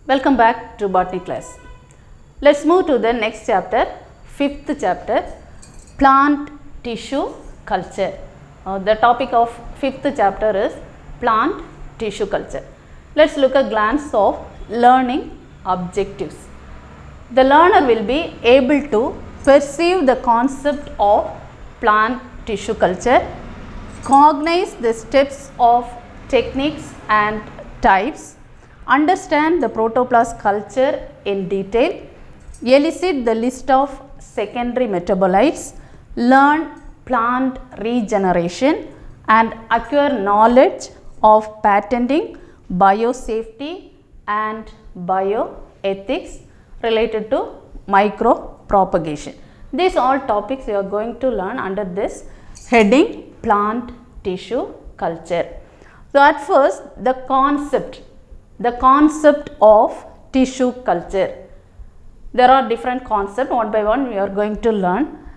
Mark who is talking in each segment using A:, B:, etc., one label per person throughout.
A: Welcome back to botany class. Let's move to the next chapter, fifth chapter, plant tissue culture. The topic of fifth chapter is plant tissue culture. Let's look at a glance of learning objectives. The learner will be able to perceive the concept of plant tissue culture, cognize the steps of techniques and types, understand the protoplast culture in detail, elicit the list of secondary metabolites, learn plant regeneration and acquire knowledge of patenting, biosafety and bioethics related to micropropagation. These all topics you are going to learn under this heading plant tissue culture. So, at first the concept of tissue culture. There are different concepts, one by one we are going to learn.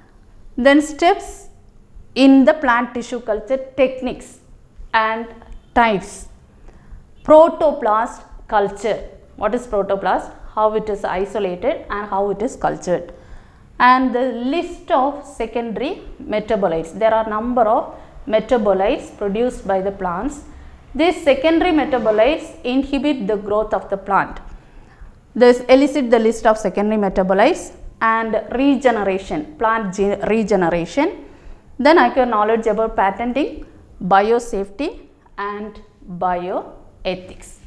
A: Then steps in the plant tissue culture, techniques and types. Protoplast culture. What is protoplast? How it is isolated and how it is cultured. And the list of secondary metabolites. There are number of metabolites produced by the plants. These secondary metabolites inhibit the growth of the plant. This elicit the list of secondary metabolites and regeneration, plant regeneration. Then acquire knowledge about patenting, biosafety and bioethics.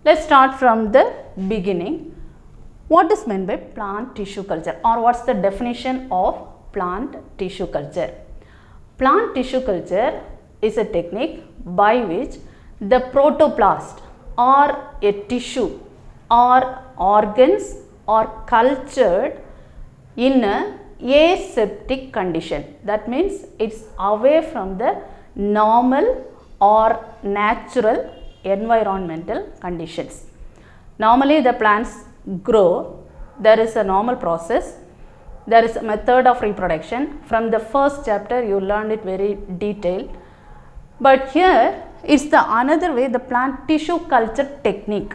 A: Let's start from the beginning. What is meant by plant tissue culture, or what's the definition of plant tissue culture? Plant tissue culture is a technique by which the protoplast or a tissue or organs are cultured in a aseptic condition. That means it's away from the normal or natural environmental conditions. Normally the plants grow, there is a normal process, there is a method of reproduction. From the first chapter you learned it very detailed, but here it's the another way, the plant tissue culture technique.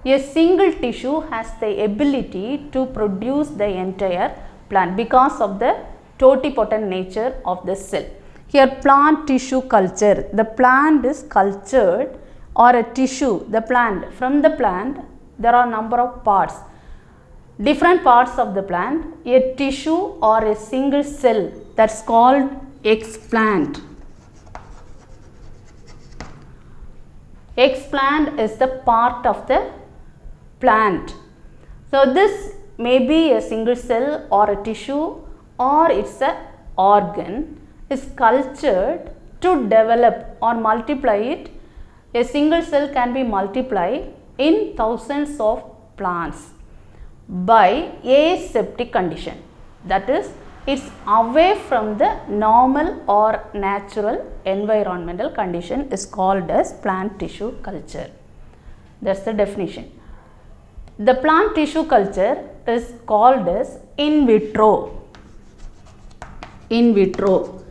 A: A single tissue has the ability to produce the entire plant because of the totipotent nature of the cell. Here plant tissue culture, the plant is cultured, or a tissue, the plant, from the plant there are number of parts, different parts of the plant, a tissue or a single cell, that's called explant. Explant is the part of the plant. So, this may be a single cell or a tissue or it's a organ is cultured to develop or multiply it. A single cell can be multiplied in thousands of plants by aseptic condition. That is, it's away from the normal or natural environmental condition is called as plant tissue culture. That's the definition. The plant tissue culture is called as in vitro. In vitro.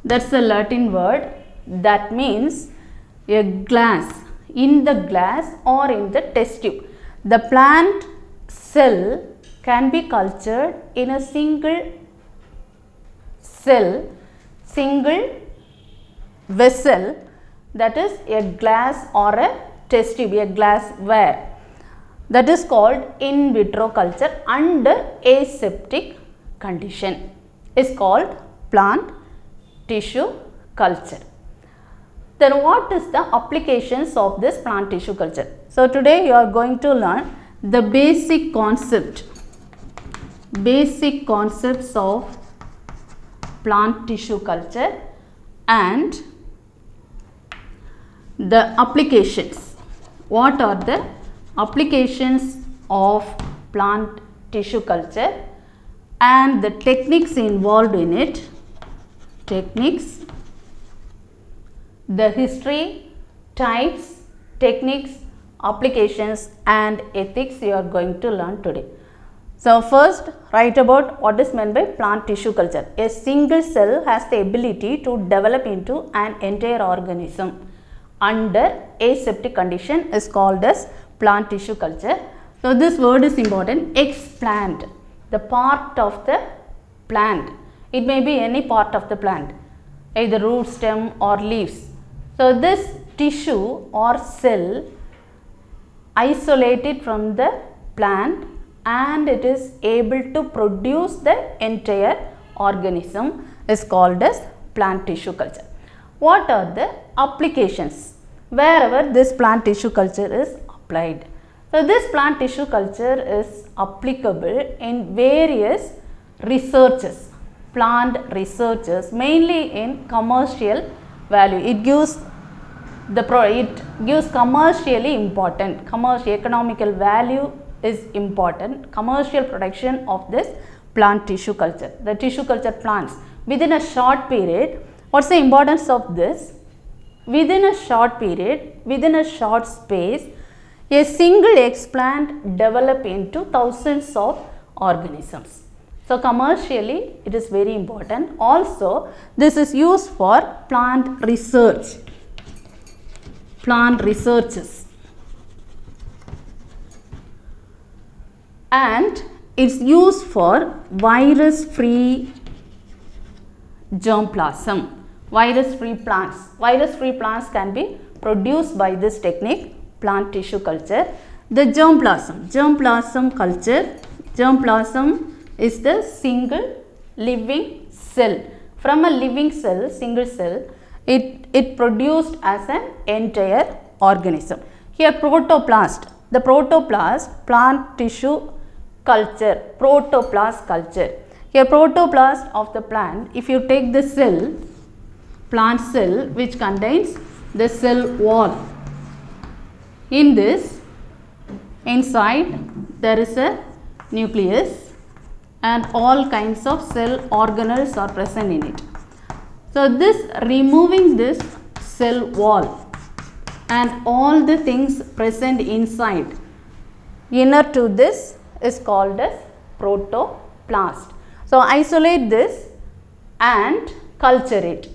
A: That's the Latin word that means a glass, in the glass or in the test tube. The plant cell can be cultured in a single cell, single vessel, that is a glass or a test tube, a glassware. That is called in vitro culture under aseptic condition. Is called plant tissue culture. Then what is the applications of this plant tissue culture? So today you are going to learn the basic concepts of plant tissue culture and the applications. What are the applications of plant tissue culture and the techniques involved in it, techniques, the history, types, techniques, applications and ethics you are going to learn today. So, first write about what is meant by plant tissue culture. A single cell has the ability to develop into an entire organism under aseptic condition is called as plant tissue culture. So this word is important. Explant, the part of the plant. It may be any part of the plant, either root, stem or leaves. So this tissue or cell isolated from the plant and it is able to produce the entire organism is called as plant tissue culture. What are the applications wherever this plant tissue culture is applied? So this plant tissue culture is applicable in various researches, plant researches, mainly in commercial value. It gives commercially important, economical value is important, commercial production of this plant tissue culture, the tissue culture plants within a short period. What's the importance of this? Within a short period, within a short space, a single explant develop into thousands of organisms. So commercially it is very important. Also this is used for plant research, plant researches, and it's used for virus free germplasm, virus free plants. Virus free plants can be produced by this technique, plant tissue culture. The germplasm culture, germplasm is the single living cell. From a living cell, single cell, it produced as an entire organism. Here protoplast, the protoplast, plant tissue culture, protoplast culture. Here protoplast of the plant, if you take the cell, plant cell which contains the cell wall. In this, inside there is a nucleus and all kinds of cell organelles are present in it. So this removing this cell wall and all the things present inside, inner to this is called as protoplast. So isolate this and culture it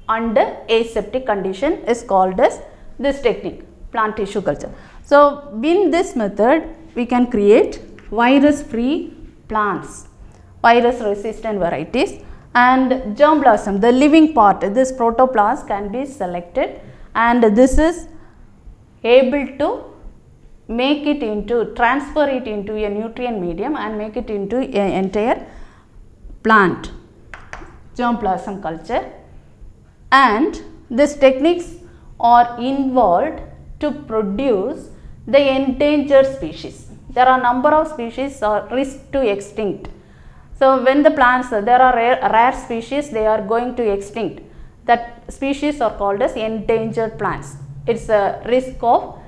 A: under aseptic condition is called as this technique, plant tissue culture. So in this method we can create virus free plants, virus resistant varieties, and germplasm, the living part, this protoplast can be selected and this is able to make it into, transfer it into a nutrient medium and make it into an entire plant, germplasm culture. And these techniques are involved to produce the endangered species. There are number of species are risk to extinct. So when the plants, there are rare species, they are going to extinct. That species are called as endangered plants. It's a risk of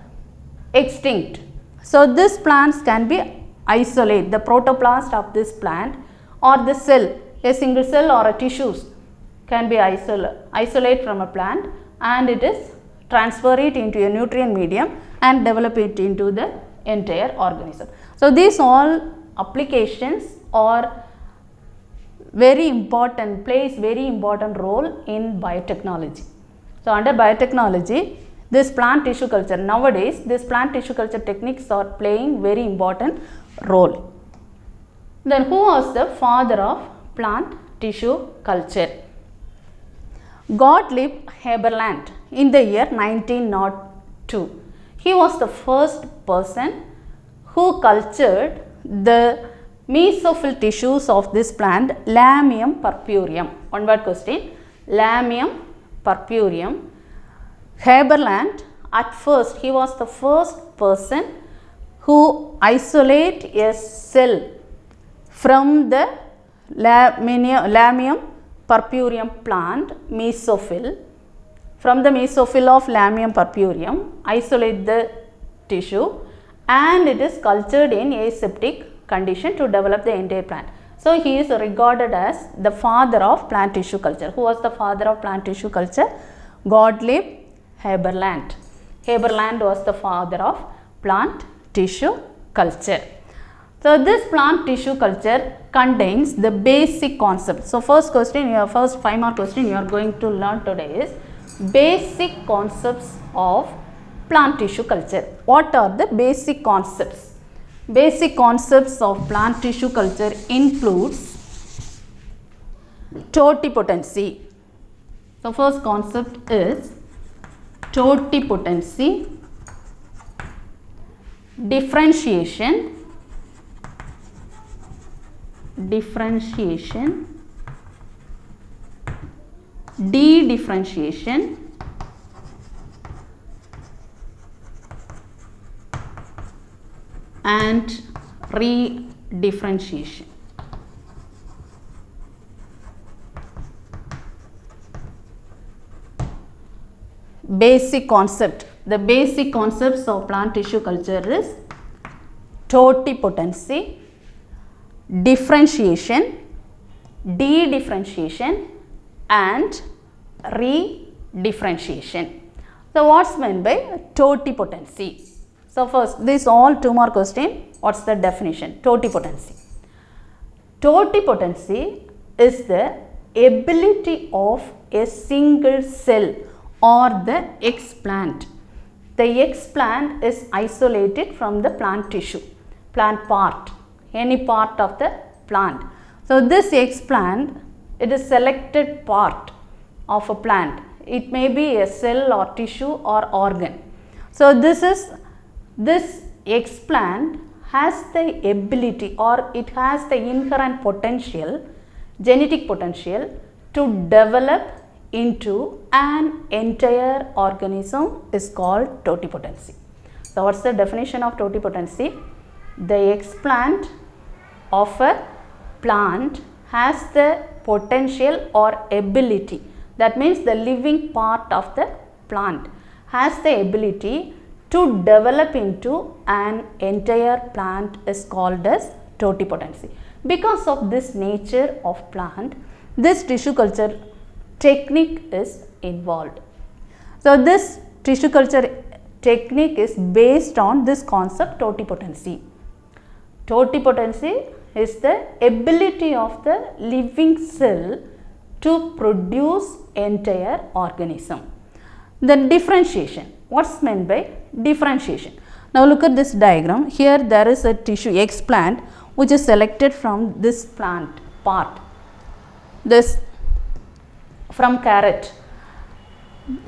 A: extinct. So these plants can be isolate, the protoplast of this plant or the cell, a single cell or a tissues can be isolate from a plant and it is transfer it into a nutrient medium and develop it into the entire organism. So these all applications are very important, plays very important role in biotechnology. So under biotechnology, this plant tissue culture, nowadays this plant tissue culture techniques are playing very important role. Then who was the father of plant tissue culture? Gottlieb Haberland in the year 1902. He was the first person who cultured the mesophyll tissues of this plant, Lamium purpureum. One word question, Lamium purpureum. Haberland, at first he was the first person who isolate a cell from the Lamium purpureum plant, mesophyll. From the mesophyll of Lamium purpureum, isolate the tissue and it is cultured in aseptic condition to develop the entire plant. So he is regarded as the father of plant tissue culture. Who was the father of plant tissue culture? Gottlieb Haberland. Haberland was the father of plant tissue culture. So this plant tissue culture contains the basic concepts. So first question, your first 5 mark question you are going to learn today is basic concepts of plant tissue culture. What are the basic concepts? Basic concepts of plant tissue culture includes totipotency. So first concept is totipotency, differentiation, de-differentiation, and re-differentiation. Basic concept. The basic concepts of plant tissue culture is totipotency, differentiation, de-differentiation, and re-differentiation. So what's meant by totipotency? So first, this all 2-mark question. What's the definition? Totipotency. Totipotency is the ability of a single cell or the explant. The explant is isolated from the plant tissue, plant part, any part of the plant. So this explant, it is selected part of a plant. It may be a cell or tissue or organ. So this explant has the ability, or it has the inherent potential, genetic potential, to develop into an entire organism is called totipotency. So what's the definition of totipotency? The explant of a plant has the potential or ability, that means the living part of the plant has the ability to develop into an entire plant is called as totipotency. Because of this nature of plant, this tissue culture technique is involved. So this tissue culture technique is based on this concept totipotency. Totipotency is the ability of the living cell to produce entire organism. Then differentiation. What's meant by differentiation? Now look at this diagram. Here there is a tissue explant which is selected from this plant part. This from carrot.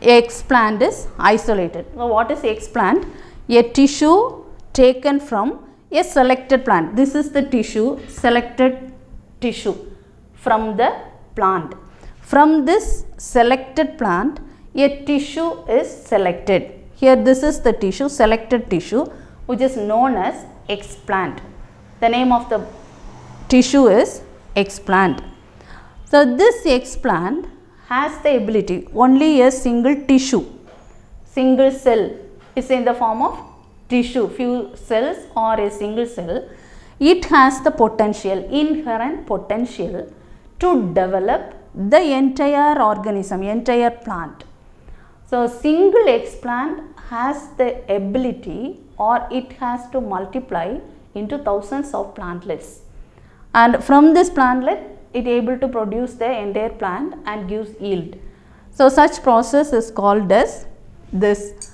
A: Explant is isolated. So what is explant? A tissue taken from a selected plant. This is the tissue, selected tissue from the plant. From this selected plant, a tissue is selected. Here this is the tissue, selected tissue, which is known as explant. The name of the tissue is explant. So this explant has the ability, only a single tissue, single cell is in the form of tissue, few cells or a single cell. It has the potential, inherent potential to develop the entire organism, entire plant. So single explant has the ability, or it has to multiply into thousands of plantlets, and from this plantlet it able to produce the entire plant and gives yield. So such process is called as this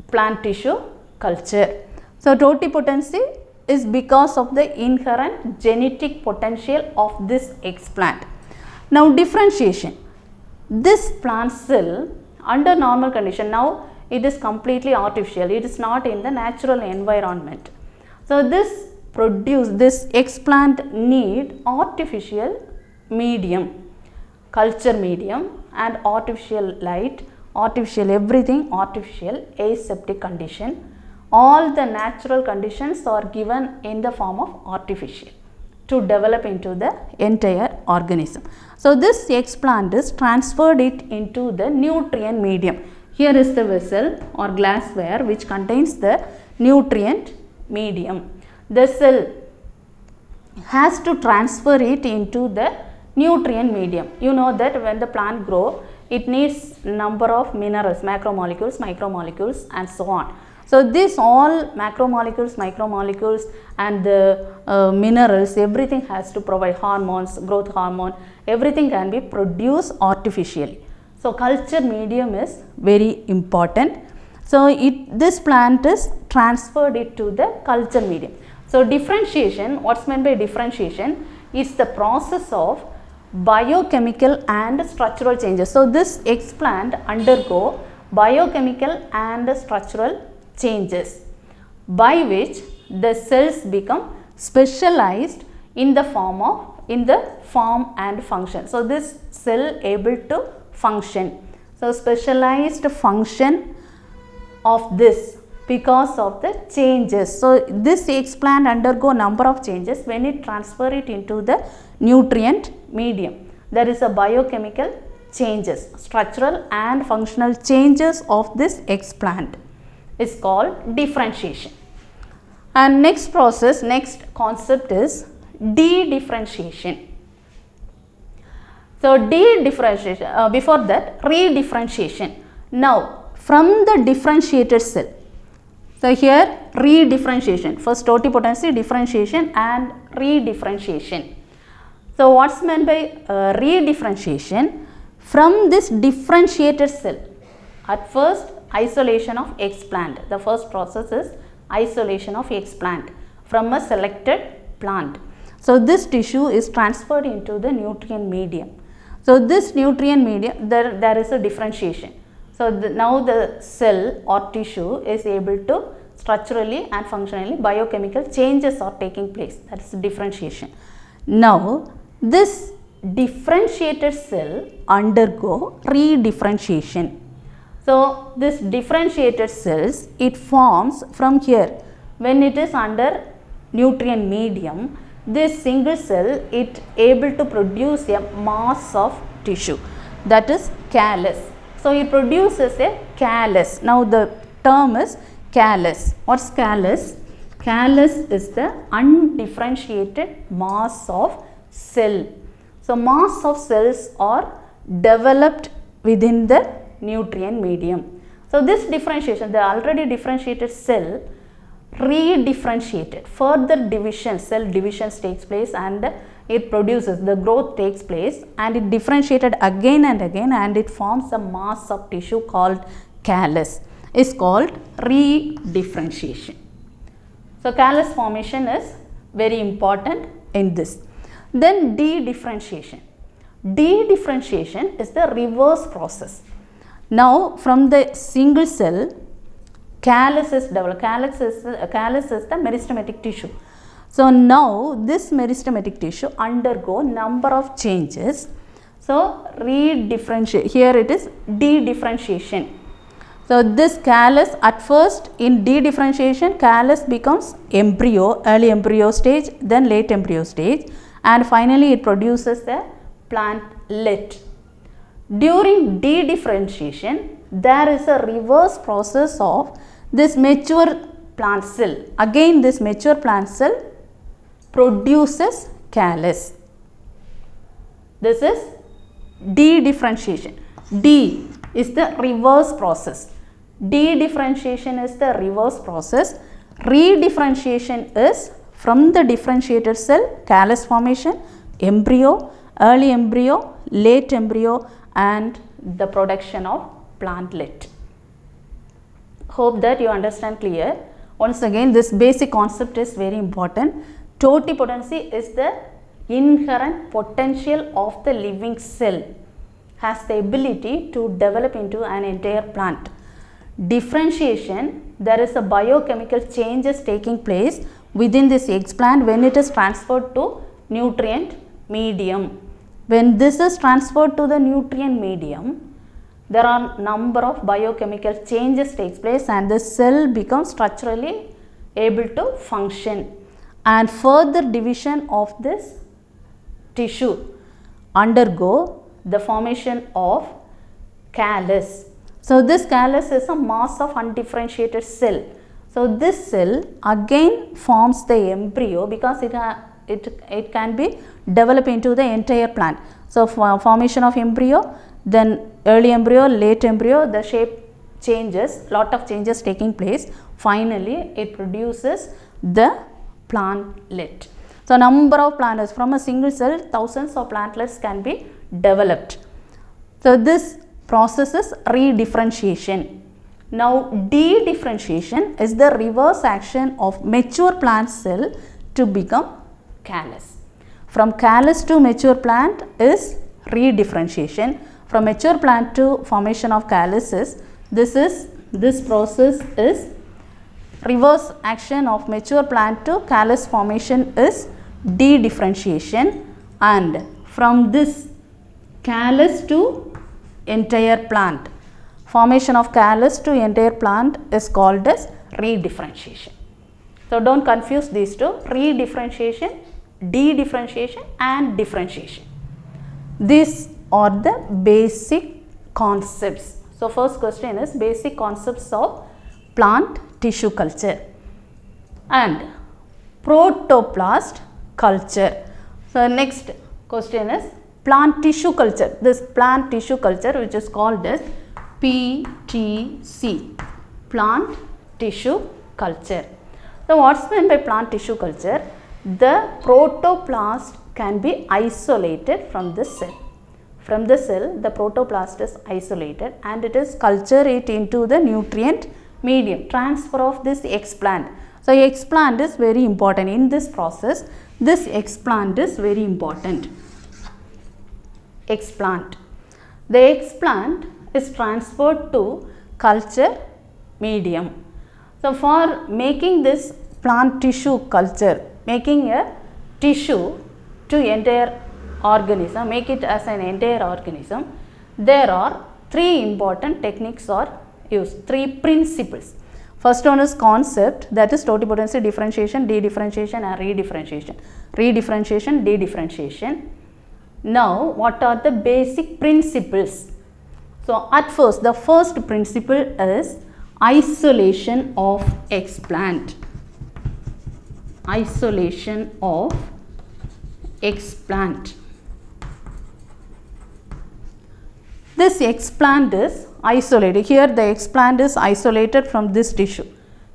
A: plant tissue culture. So totipotency is because of the inherent genetic potential of this explant. Now differentiation. This plant cell under normal condition, now it is completely artificial, it is not in the natural environment. So this explant need artificial medium, culture medium, and artificial light, artificial everything, artificial aseptic condition. All the natural conditions are given in the form of artificial to develop into the entire organism. So this explant is transferred it into the nutrient medium. Here is the vessel or glassware which contains the nutrient medium. The cell has to transfer it into the nutrient medium. You know that when the plant grows, it needs number of minerals, macromolecules, micromolecules, and so on. So this all macromolecules, micromolecules, and the minerals, everything has to provide hormones, growth hormone, everything can be produced artificially. So culture medium is very important. So this plant is transferred it to the culture medium. So differentiation, what's meant by differentiation is the process of biochemical and structural changes. So this explant undergo biochemical and structural changes by which the cells become specialized in the form and function. So this cell able to function. So specialized function of this because of the changes. So this explant undergo number of changes when it transfer it into the nutrient medium. There is a biochemical changes, structural and functional changes of this explant is called differentiation. And next concept is de-differentiation. So de-differentiation, before that re-differentiation. Now from the differentiated cell, so here re-differentiation, first totipotency, differentiation and re-differentiation. So what's meant by re-differentiation? From this differentiated cell, at first isolation of explant. The first process is isolation of explant from a selected plant. So this tissue is transferred into the nutrient medium. So this nutrient medium, there is a differentiation. So now the cell or tissue is able to structurally and functionally biochemical changes are taking place. That is differentiation. Now this differentiated cell undergo re-differentiation. So this differentiated cells, it forms from here when it is under nutrient medium. This single cell, it able to produce a mass of tissue, that is callus. So it produces a callus. Now the term is callus. What's callus? Callus is the undifferentiated mass of cell. So mass of cells are developed within the nutrient medium. So this differentiation, the already differentiated cell re-differentiated, further division, cell divisions takes place and it produces, the growth takes place and it differentiated again and again and it forms a mass of tissue called callus, is called re-differentiation. So callus formation is very important in this. Then de-differentiation. De-differentiation is the reverse process. Now from the single cell, callus is developed. Callus is the meristematic tissue. So now this meristematic tissue undergo number of changes. So re-differentiate, here it is de-differentiation. So this callus, at first in de-differentiation, callus becomes embryo, early embryo stage, then late embryo stage, and finally it produces the plantlet. During de-differentiation, there is a reverse process of this mature plant cell. Again this mature plant cell produces callus. This is de-differentiation. D is the reverse process. De-differentiation is the reverse process. Re-differentiation is from the differentiated cell, callus formation, embryo, early embryo, late embryo and the production of plantlet. Hope that you understand clear. Once again, this basic concept is very important. Totipotency is the inherent potential of the living cell, has the ability to develop into an entire plant. Differentiation, there is a biochemical changes taking place within this explant when it is transferred to nutrient medium. When this is transferred to the nutrient medium, there are number of biochemical changes takes place and the cell becomes structurally able to function, and further division of this tissue undergo the formation of callus. So this callus is a mass of undifferentiated cell. So this cell again forms the embryo because it can be developed into the entire plant. So formation of embryo, then early embryo, late embryo, the shape changes, lot of changes taking place. Finally, it produces the plantlet. So number of plantlets from a single cell, thousands of plantlets can be developed. So this process is re-differentiation. Now de-differentiation is the reverse action of mature plant cell to become callus. From callus to mature plant is re-differentiation. From mature plant to formation of callus is this process is reverse action of mature plant to callus formation is de-differentiation, and from this callus to entire plant, formation of callus to entire plant is called as re-differentiation. So don't confuse these two, re-differentiation, de-differentiation and differentiation. These are the basic concepts. So first question is basic concepts of plant tissue culture and protoplast culture. So next question is plant tissue culture. This plant tissue culture, which is called as PTC, plant tissue culture. So what's meant by plant tissue culture? The protoplast can be isolated from the cell. From the cell, the protoplast is isolated and it is culture it into the nutrient medium, transfer of this explant. So explant is very important in this process. This explant is very important. Explant. The explant is transferred to culture medium. So for making this plant tissue culture, making a tissue to entire organism, make it as an entire organism, there are three important techniques are used, three principles. First one is concept, that is totipotency differentiation, de-differentiation and re-differentiation. Re-differentiation, de-differentiation. Now what are the basic principles? So at first, the first principle is isolation of explant. Isolation of explant. This explant is isolated. Here the explant is isolated from this tissue,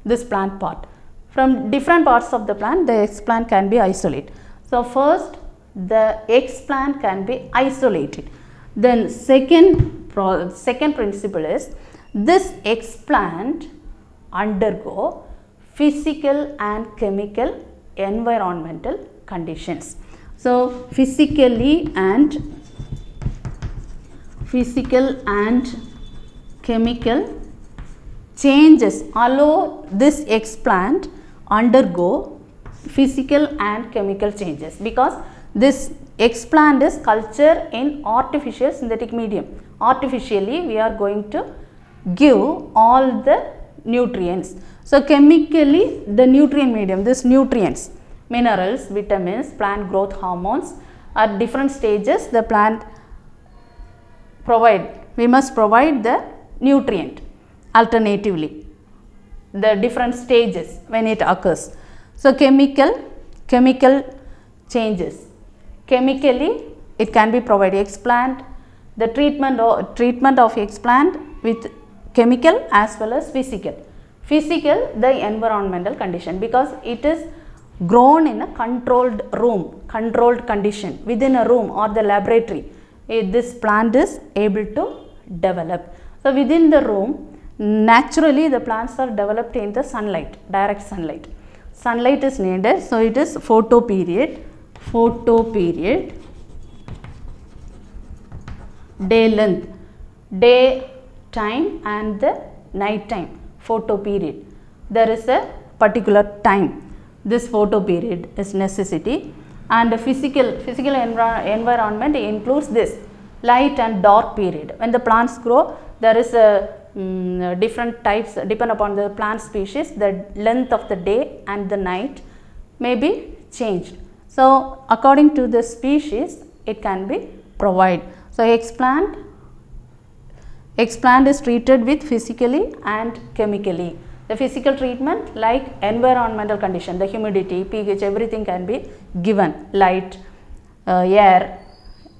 A: this plant part. From different parts of the plant, the explant can be isolated. So first, the explant can be isolated. Then second principle is this explant undergo physical and chemical environmental conditions. So physical and chemical changes allow this explant undergo physical and chemical changes, because this explant is culture in artificial synthetic medium. Artificially we are going to give all the nutrients. So chemically the nutrient medium, this nutrients, minerals, vitamins, plant growth hormones, at different stages the plant provide, we must provide the nutrient alternatively, the different stages when it occurs. So chemical changes, chemically it can be provided. Explant, the treatment of explant with chemical as well as physical. Physical, the environmental condition, because it is grown in a controlled room, controlled condition, within a room or the laboratory. This plant is able to develop. So within the room, naturally the plants are developed in the sunlight, direct sunlight. Sunlight is needed, so it is photo period, day length, day time and the night time, photo period. There is a particular time. This photo period is necessity, and the physical environment includes this light and dark period. When the plants grow, there is a different types, depend upon the plant species, the length of the day and the night may be changed. So according to the species it can be provided. So explant is treated with physically and chemically. The physical treatment like environmental condition, the humidity, pH, everything can be given, light, air,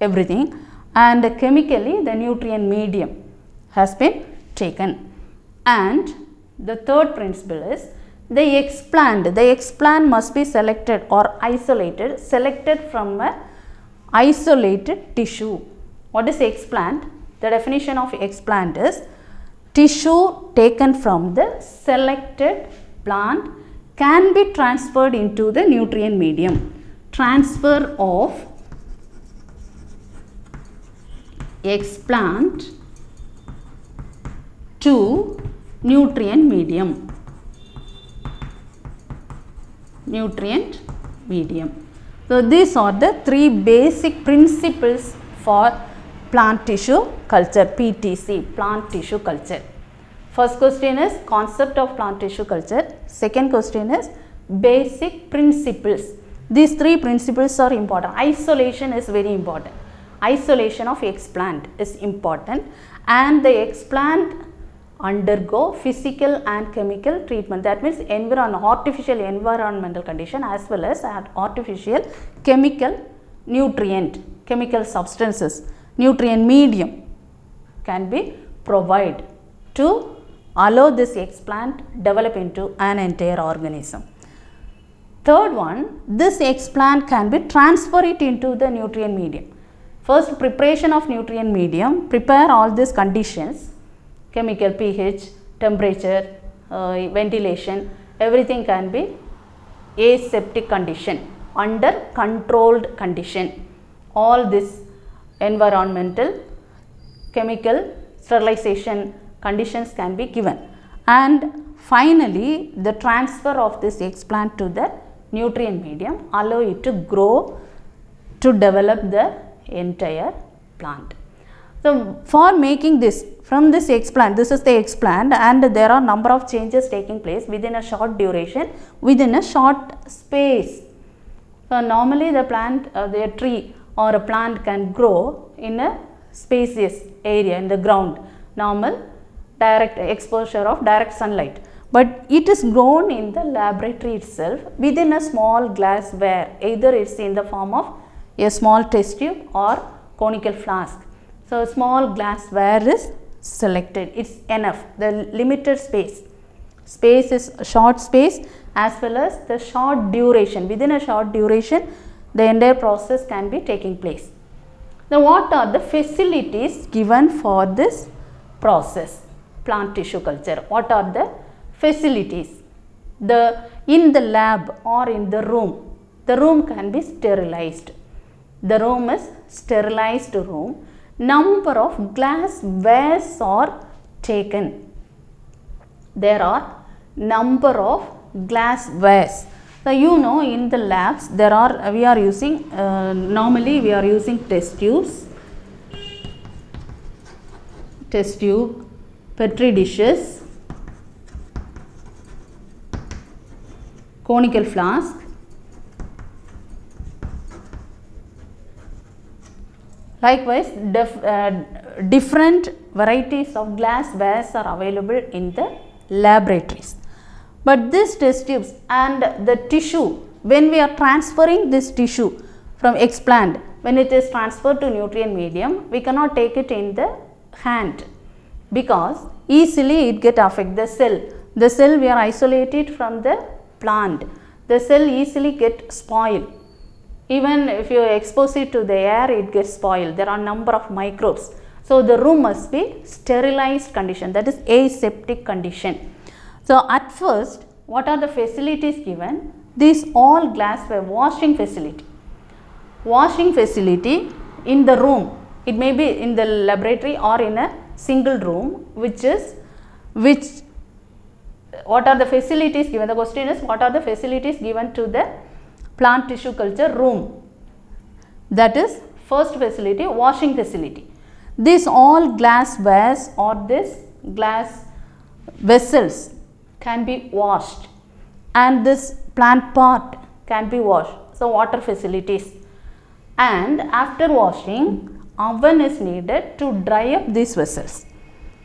A: everything, and chemically the nutrient medium has been taken. And the third principle is the explant must be selected or selected from a isolated tissue. What is explant? The definition of explant is tissue taken from the selected plant can be transferred into the nutrient medium. Transfer of explant to nutrient medium. Nutrient medium. So these are the three basic principles for plant tissue culture, PTC, plant tissue culture. First question is concept of plant tissue culture. Second question is basic principles. These three principles are important. Isolation is very important. Isolation of explant is important, and the explant undergo physical and chemical treatment. That means artificial environmental condition as well as artificial chemical nutrient, chemical substances, nutrient medium can be provided to allow this explant develop into an entire organism. Third one, this explant can be transferred into the nutrient medium. First, preparation of nutrient medium, prepare all these conditions, chemical, pH, temperature, ventilation, everything can be aseptic condition, under controlled condition. All this environmental, chemical, sterilization conditions can be given, and finally the transfer of this explant to the nutrient medium allow it to grow, to develop the entire plant. So for making this, from this explant, this is the explant, and there are number of changes taking place within a short duration, within a short space. So normally the plant, the tree or a plant can grow in a spacious area in the ground, normal direct exposure of direct sunlight, but it is grown in the laboratory itself within a small glassware, either it's in the form of a small test tube or conical flask. So small glassware is selected, it's enough. The limited space is short space as well as the short duration. Within a short duration the entire process can be taking place. Now what are the facilities given for this process, plant tissue culture? What are the facilities? In the lab or in the room can be sterilized. The room is sterilized room. Number of glass wares are taken. There are number of glass wares. So you know, in the labs there are, we are using normally we are using test tube, petri dishes, conical flask, likewise different varieties of glass wares are available in the laboratories. But this test tubes and the tissue, when we are transferring this tissue from explant, when it is transferred to nutrient medium, we cannot take it in the hand because easily it get affect the cell. The cell, we are isolated from the plant. The cell easily get spoiled. Even if you expose it to the air, it gets spoiled. There are number of microbes. So the room must be sterilized condition, that is aseptic condition. So at first, what are the facilities given? These all glassware washing facility. Washing facility in the room. It may be in the laboratory or in a single room, what are the facilities given? The question is, what are the facilities given to the plant tissue culture room? That is first facility, washing facility. These all glasswares or this glass vessels can be washed, and this plant part can be washed. So water facilities, and after washing oven is needed to dry up these vessels.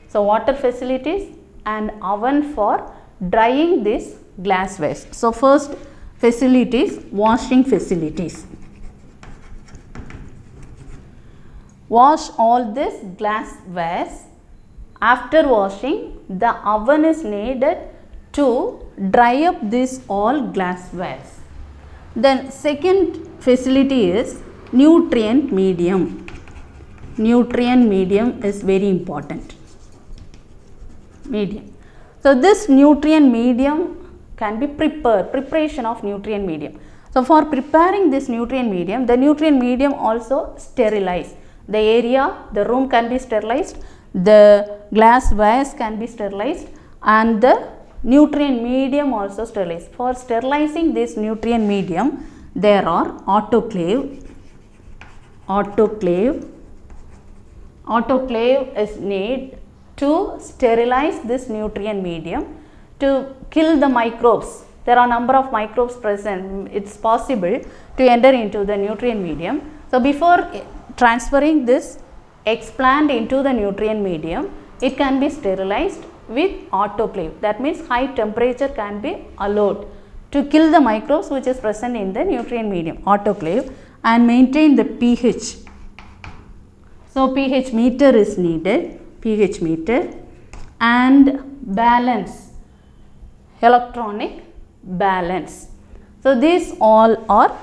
A: So water facilities and oven for drying these glasswares. So first facilities, washing facilities. Wash all this glasswares. After washing, the oven is needed to dry up this all glasswares. Then second facility is nutrient medium. Nutrient medium is very important. medium. So this nutrient medium can be preparation of nutrient medium. So for preparing this nutrient medium, the nutrient medium also sterilized. The area, the room can be sterilized, the glass vase can be sterilized, and the nutrient medium also sterilized. For sterilizing this nutrient medium, there are autoclave is needed to sterilize this nutrient medium to kill the microbes. There are number of microbes present. It's possible to enter into the nutrient medium. So before transferring this explant into the nutrient medium, it can be sterilized with autoclave. That means high temperature can be allowed to kill the microbes which is present in the nutrient medium, autoclave, and maintain the pH. So pH meter is needed, pH meter, and balance, electronic balance. So these all are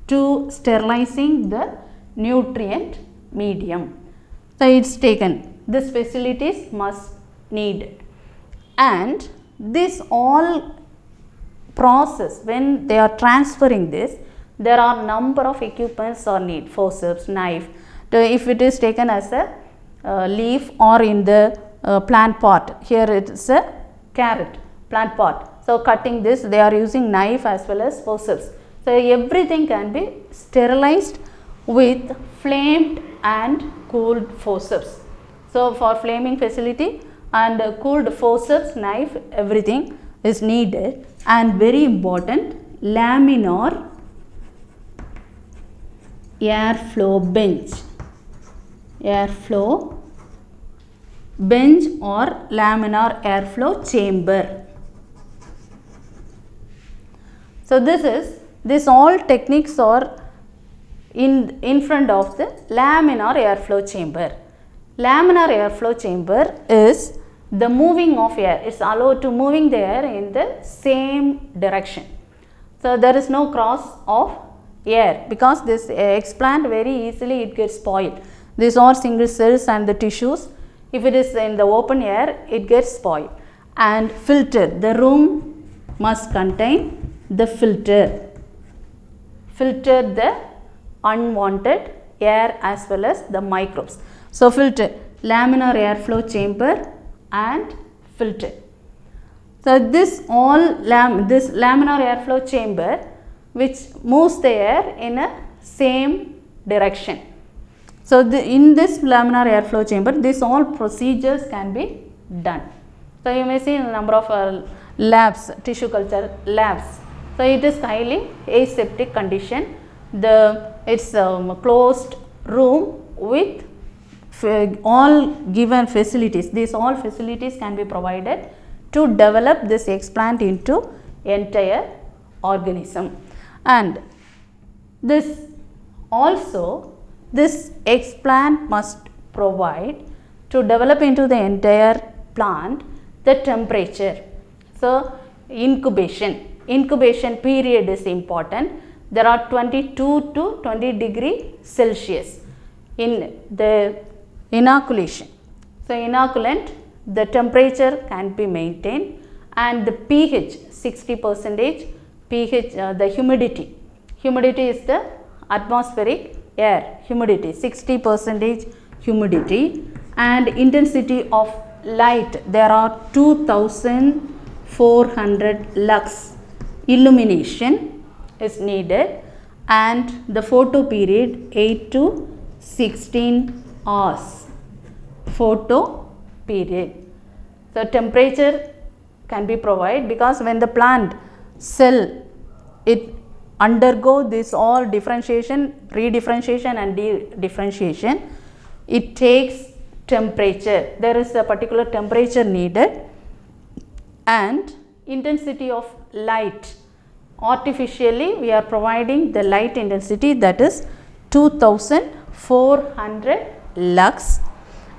A: to sterilizing the nutrient medium. So it's taken. This facilities must need, and this all process, when they are transferring this, there are number of equipments are need, forceps, knife. If it is taken as a leaf or in the plant pot, here it is a carrot plant pot. So cutting this, they are using knife as well as forceps. So everything can be sterilized with flamed and cooled forceps. So for flaming facility and cooled forceps, knife, everything is needed. And very important, laminar airflow bench or laminar airflow chamber. So this all techniques are in front of the laminar airflow chamber. Laminar airflow chamber is the moving of air. It's allowed to moving the air in the same direction. So there is no cross of air, because this explant very easily it gets spoiled. These are single cells and the tissues. If it is in the open air, it gets spoiled. And filter, the room must contain the filter the unwanted air as well as the microbes. So filter, laminar airflow chamber and filter. So this laminar airflow chamber which moves the air in a same direction. So in this laminar airflow chamber, this all procedures can be done. So you may see a number of labs, tissue culture labs. So it is highly aseptic condition. It's a closed room with all given facilities. These all facilities can be provided to develop this explant into entire organism. And this explant must provide to develop into the entire plant the temperature. So incubation period is important. There are 22 to 20 degree Celsius in the inoculation. So inoculant, the temperature can be maintained, and the pH 60%, pH the humidity is the atmospheric air humidity, 60% humidity, and intensity of light, there are 2400 lux illumination is needed, and the photo period 8 to 16 hours photo period. So temperature can be provided, because when the plant cell it undergo this all differentiation, redifferentiation and differentiation, it takes temperature. There is a particular temperature needed, and intensity of light. Artificially we are providing the light intensity, that is 2400 lux,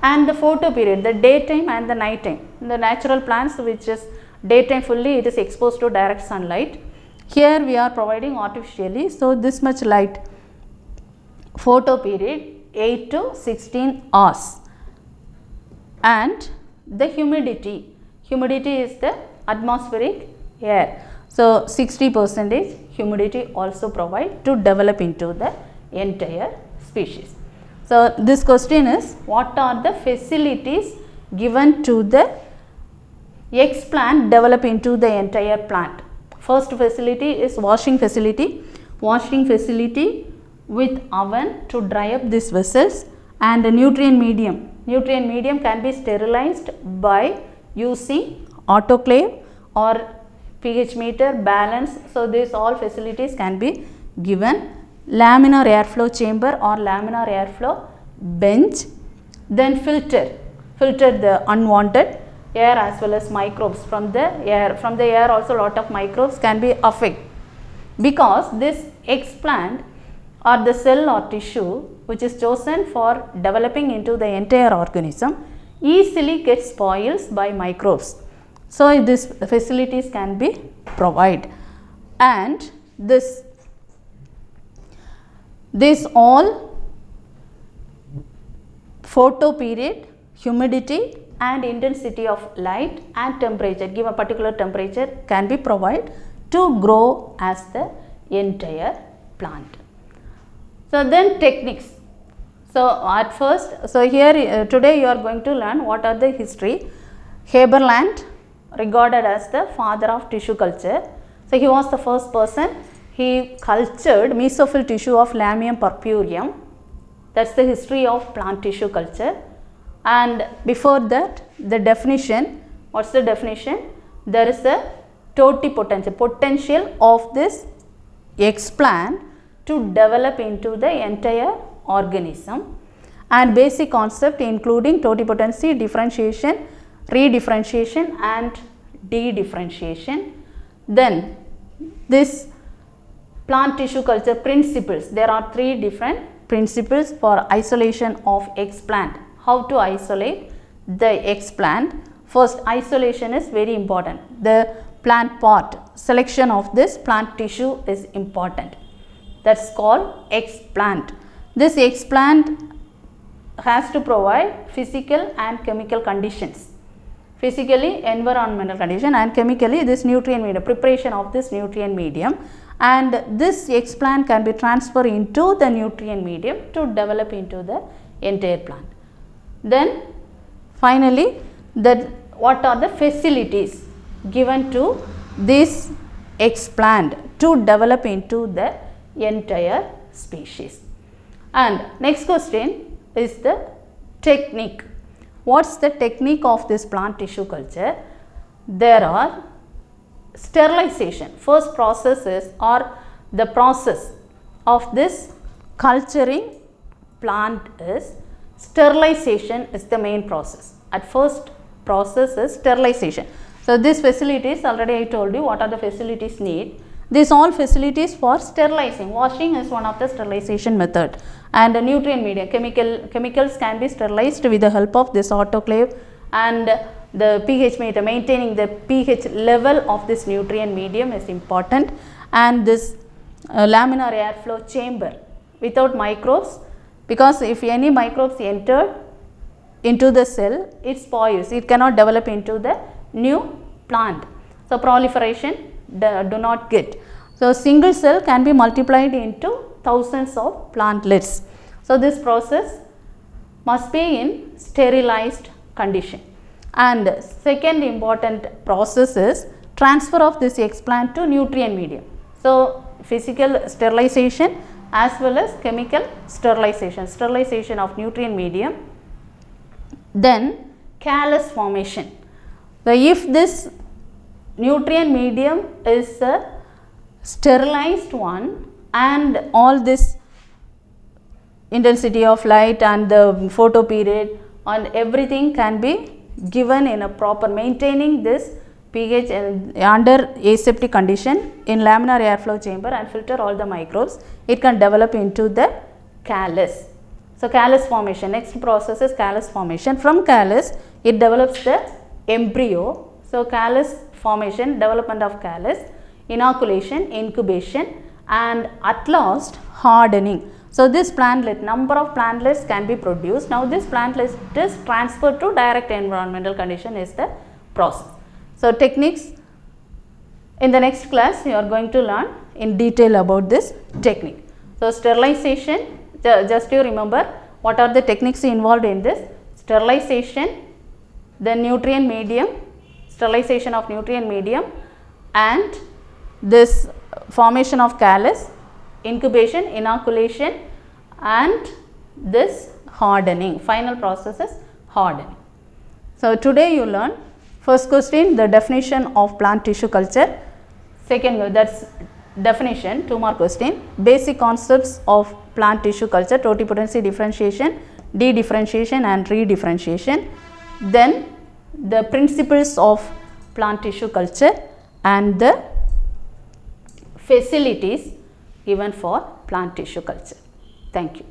A: and the photo period, the daytime and the night time. The natural plants which is daytime fully it is exposed to direct sunlight. Here we are providing artificially, so this much light. Photo period 8 to 16 hours, and the humidity. Humidity is the atmospheric air. So 60% humidity also provide to develop into the entire species. So this question is, what are the facilities given to the X plant develop into the entire plant? First facility is washing facility. Washing facility with oven to dry up these vessels, and the nutrient medium. Nutrient medium can be sterilized by using autoclave or pH meter, balance. So these all facilities can be given. Laminar airflow chamber or laminar airflow bench. Then filter the unwanted air as well as microbes from the air. From the air also lot of microbes can be affected, because this X plant or the cell or tissue which is chosen for developing into the entire organism easily gets spoils by microbes. So these facilities can be provided, and this all photo period, humidity and intensity of light and temperature, give a particular temperature, can be provided to grow as the entire plant. So then techniques. So at first, so here today you are going to learn what are the history. Haberland, regarded as the father of tissue culture. So he was the first person. He cultured mesophyll tissue of Lamium purpureum. That's the history of plant tissue culture. And before that, the definition, what's the definition? There is a totipotential, potential of this X plant to develop into the entire organism, and basic concept including totipotency, differentiation, redifferentiation and dedifferentiation. Then this plant tissue culture principles, there are 3 different principles for isolation of X plant. How to isolate the X plant? First, isolation is very important. The plant part, selection of this plant tissue is important. That's called X plant. This X plant has to provide physical and chemical conditions. Physically, environmental condition, and chemically this nutrient medium, preparation of this nutrient medium, and this X plant can be transferred into the nutrient medium to develop into the entire plant. Then finally, what are the facilities given to this X plant to develop into the entire species? And next question is the technique. What's the technique of this plant tissue culture? There are sterilization. First process is, or the process of this culturing plant is sterilization is the main process. At first process is sterilization. So these facilities, already I told you what are the facilities need. These all facilities for sterilizing. Washing is one of the sterilization method, and the nutrient media, chemicals can be sterilized with the help of this autoclave, and the pH meter, maintaining the pH level of this nutrient medium is important, and this laminar airflow chamber without microbes, because if any microbes enter into the cell, it spoils, it cannot develop into the new plant. So proliferation do not get. So single cell can be multiplied into thousands of plantlets. So this process must be in sterilized condition. And second important process is transfer of this X plant to nutrient medium. So physical sterilization as well as chemical sterilization, sterilization of nutrient medium. Then callus formation. So if this nutrient medium is a sterilized one, and all this intensity of light and the photo period and everything can be given in a proper, maintaining this pH under aseptic condition in laminar airflow chamber and filter all the microbes, it can develop into the callus. So callus formation, next process is callus formation. From callus it develops the embryo. So callus formation, development of callus, inoculation, incubation, and at last hardening. So this plantlet, number of plantlets can be produced. Now this plantlet is transferred to direct environmental condition is the process. So techniques, in the next class you are going to learn in detail about this technique. So sterilization, just you remember what are the techniques involved in this: sterilization, then nutrient medium, sterilization of nutrient medium, and this formation of callus, incubation, inoculation, and this hardening. Final process is hardening. So today you learn first question, the definition of plant tissue culture. Second, that's definition, 2 more question, basic concepts of plant tissue culture, totipotency differentiation, de-differentiation and re-differentiation. Then the principles of plant tissue culture and the facilities given for plant tissue culture. Thank you.